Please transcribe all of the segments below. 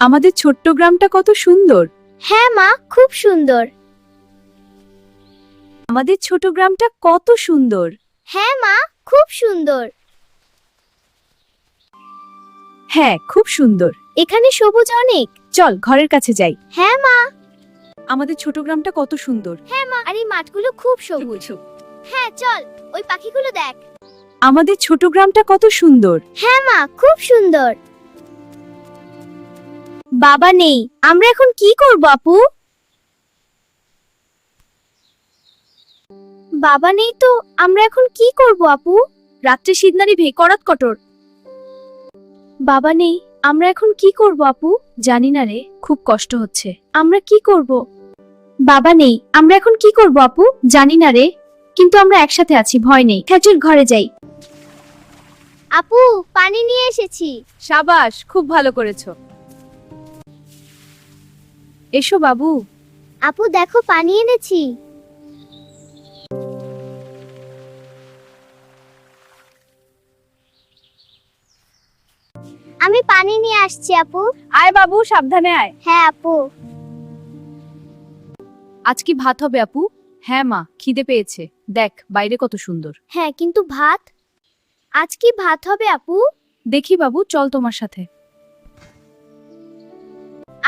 আমাদের ছোট্ট গ্রামটা কত সুন্দর। হ্যাঁ মা, খুব সুন্দর। আমাদের ছোট গ্রামটা কত সুন্দর। হ্যাঁ মা, খুব সুন্দর। হ্যাঁ, খুব সুন্দর। এখানে সবুজ অনেক। চল ঘরের কাছে যাই। হ্যাঁ মা। আমাদের ছোট গ্রামটা কত সুন্দর। হ্যাঁ মা, আর এই মাঠগুলো খুব সবুজ। হ্যাঁ চল, ওই পাখিগুলো দেখ। আমাদের ছোট গ্রামটা কত সুন্দর। হ্যাঁ মা, খুব সুন্দর। বাবা নেই, আমরা এখন কি করব আপু? বাবা নেই তো আমরা এখন কি করব আপু? রাত্রে শীতনারি ভে করাত কটর। বাবা নেই, আমরা এখন কি করব আপু? জানি না রে, খুব কষ্ট হচ্ছে। আমরা কি করব? বাবা নেই, আমরা এখন কি করব আপু? জানি না রে, কিন্তু আমরা একসাথে আছি, ভয় নেই। খেজুর ঘরে যাই। আপু, পানি নিয়ে এসেছি। সাবাস, খুব ভালো করেছো। এসো বাবু। আপু দেখো, পানি এনেছি। আমি পানি নিয়ে আসছি আপু। আয় বাবু, সাবধানে আয়। হ্যাঁ আপু। আজ কি ভাত হবে আপু? হ্যাঁ মা, খিদে পেয়েছে। দেখ বাইরে কত সুন্দর। হ্যাঁ, কিন্তু ভাত? আজ কি ভাত হবে আপু? দেখি বাবু, চল তোমার সাথে।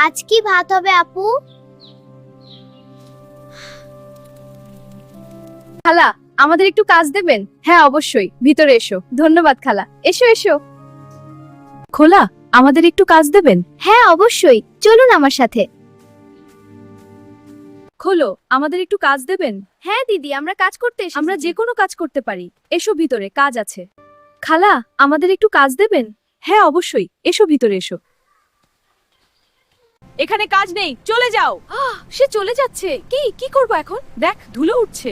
আজ কি ভাত হবে আপু? খালা, আমাদের একটু কাজ দেবেন? হ্যাঁ অবশ্যই, ভিতরে এসো। ধন্যবাদ খালা, এসো এসো। খোলা, আমাদের একটু কাজ দেবেন? হ্যাঁ অবশ্যই, চলুন আমার সাথে। খোলো, আমাদের একটু কাজ দেবেন? হ্যাঁ দিদি, আমরা কাজ করতে এসেছি। আমরা যে কোনো কাজ করতে পারি। এসো ভিতরে, কাজ আছে। খালা, আমাদের একটু কাজ দেবেন? হ্যাঁ অবশ্যই, এসো ভিতরে এসো। এখানে কাজ নেই, চলে যাও। সে চলে যাচ্ছে। কি কি করব এখন? দেখ ধুলো উঠছে।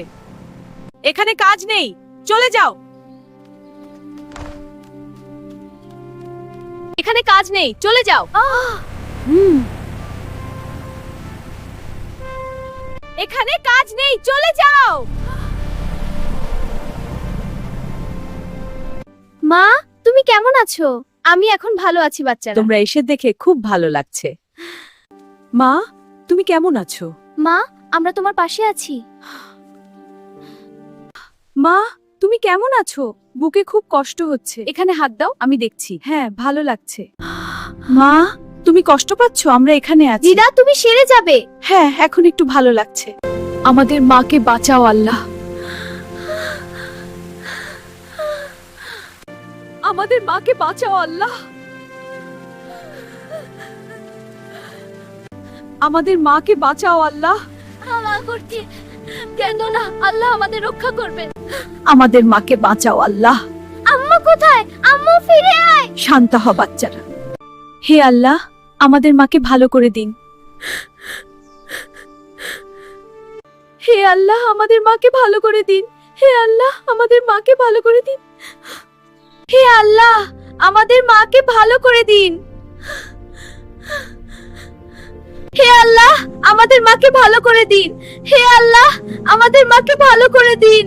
এখানে কাজ নেই, চলে যাও। এখানে কাজ নেই, চলে যাও। এখানে কাজ নেই, চলে যাও। মা, তুমি কেমন আছো? আমি এখন ভালো আছি বাচ্চারা। তোমরা এসে দেখে খুব ভালো লাগছে। মা, তুমি কেমন আছো? মা, আমরা তোমার পাশে আছি। মা, তুমি কেমন আছো? বুকে খুব কষ্ট হচ্ছে। এখানে হাত দাও, আমি দেখছি। হ্যাঁ, ভালো লাগছে। মা, তুমি কষ্ট পাচ্ছো? আমরা এখানে আছি। দিদা, তুমি সেরে যাবে। হ্যাঁ, এখন একটু ভালো লাগছে। আমাদের মাকে বাঁচাও আল্লাহ। আমাদের মাকে বাঁচাও আল্লাহ। আমাদের মাকে বাঁচাও আল্লাহ। ক্ষমা করতে কেন না, আল্লাহ আমাদের রক্ষা করবেন। আমাদের মাকে বাঁচাও আল্লাহ। আম্মা কোথায়? আম্মু ফিরে আয়। শান্ত হ বাচ্চারা। হে আল্লাহ, আমাদের মাকে ভালো করে দিন। হে আল্লাহ, আমাদের মাকে ভালো করে দিন। হে আল্লাহ, আমাদের মাকে ভালো করে দিন। হে আল্লাহ, আমাদের মাকে ভালো করে দিন। হে আল্লাহ, আমাদের মাকে ভালো করে দিন। হে আল্লাহ, আমাদের মাকে ভালো করে দিন।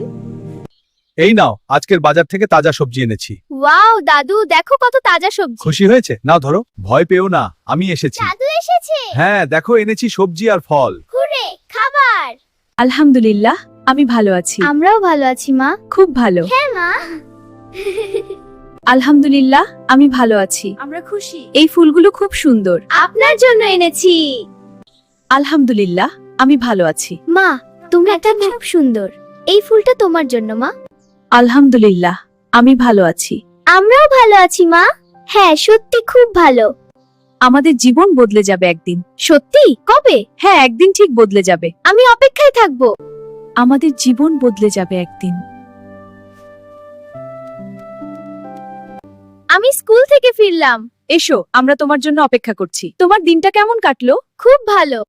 এই নাও, আজকের বাজার থেকে তাজা সবজি এনেছি। ওয়াও দাদু, দেখো কত তাজা সবজি। খুশি হয়েছে? নাও ধরো। ভয় পেও না, আমি এসেছি। দাদু এসেছে। হ্যাঁ, দেখো এনেছি সবজি আর ফল। হুরে, খাবার। আলহামদুলিল্লাহ, আমি ভালো আছি। আমরাও ভালো আছি মা। খুব ভালো। হ্যাঁ মা। আলহামদুলিল্লাহ, আমি ভালো আছি। আমরা খুশি। এই ফুলগুলো খুব সুন্দর। আপনার জন্য এনেছি। আলহামদুলিল্লাহ, আমি ভালো আছি। মা, তুমি একটা খুব সুন্দর। এই ফুলটা তোমার জন্য মা। আলহামদুলিল্লাহ, আমি ভালো আছি। আমরাও ভালো আছি মা। হ্যাঁ, সত্যি খুব ভালো। আমাদের জীবন বদলে যাবে একদিন। সত্যি? কবে? হ্যাঁ, একদিন ঠিক বদলে যাবে। আমি অপেক্ষায় থাকবো। আমাদের জীবন বদলে যাবে একদিন। আমি স্কুল থেকে ফিরলাম। এসো, আমরা তোমার জন্য অপেক্ষা করছি। তোমার দিনটা কেমন কাটলো? খুব ভালো।